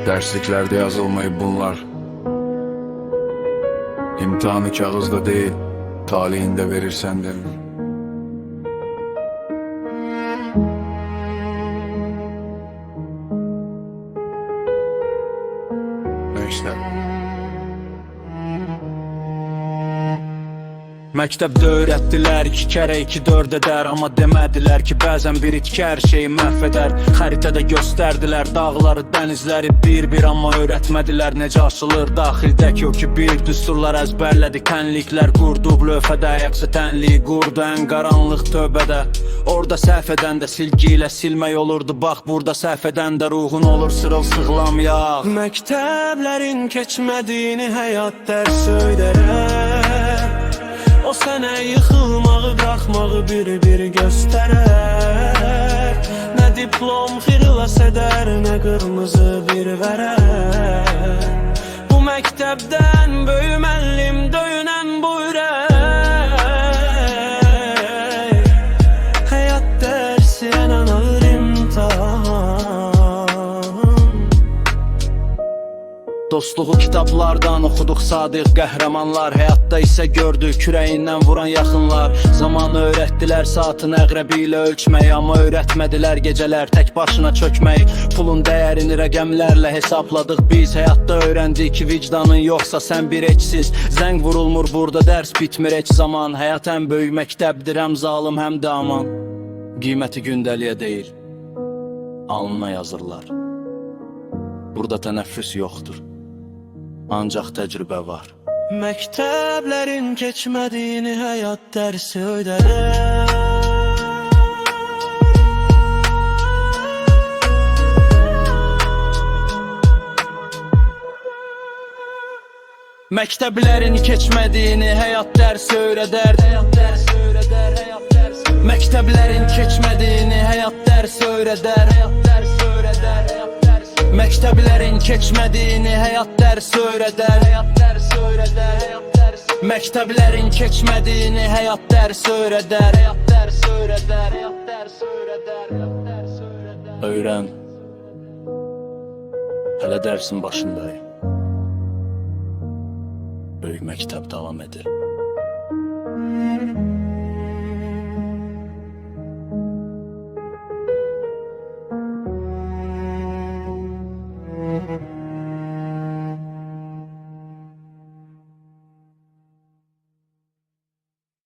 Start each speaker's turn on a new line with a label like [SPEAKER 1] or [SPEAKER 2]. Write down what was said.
[SPEAKER 1] Dersliklerde yazılmayıp bunlar. İmtihanı kağızda değil, talihinde verirsen derim. İşte.
[SPEAKER 2] Məktəbdə öyrətdilər 2 kərə 2 4 edər. Amma demədilər ki bəzən bir itki hər şeyi məhv edər. Xəritədə göstərdilər dağları, dənizləri bir-bir. Amma öyrətmədilər necə açılır daxildəki o ki bir. Düsturlar əzbərlədi, tənliklər qurdu. Lövhədə ayaqsa tənliyi qurdu ən qaranlıq tövbədə. Orada səhv edəndə silgi ilə silmək olurdu. Bax burada səhv edəndə ruhun olur sırılsıqlam yağ. Məktəblərin keçmədiyini həyat dərs öyrədər. O sənə yıxılmağı, qalxmağı bir-bir göstərər. Nə diplom xilas edər, nə qırmızı bir vərər. Bu məktəbdən böyük müəllim döyünən bu ürək. Həyat dərsi ən ağır imtahan. Dostluğu kitablardan oxuduq sadiq qəhrəmanlar. Həyatda isə gördük kürəyindən vuran yaxınlar. Zamanı öyrətdilər saatın əqrəbi ilə ölçmək. Amma öyrətmədilər gecələr tək başına çökmək. Pulun dəyərini rəqəmlərlə hesabladıq biz. Həyatda öyrəndik ki vicdanın yoxsa sən bir eksiz. Zəng vurulmur burada dərs bitmir heç zaman. Həyat ən böyük məktəbdir, həm zalım həm də aman. Qiyməti gündəliyə deyil, alnına yazırlar. Burada tənəffüs yoxdur, ancaq təcrübə var. Məktəblərin keçmədiyini həyat dərsi öyrədər. Məktəblərin keçmədiyini həyat dərsi öyrədər. Məktəblərin keçmədiyini həyat dərsi öyrədər. Məktəblərin keçmədiyini həyat dərsi öyrədər. Məktəblərin keçmədiyini həyat dərsi öyrədər. Öyrən, hələ dərsin başındayım. Böyük məktəb davam edir.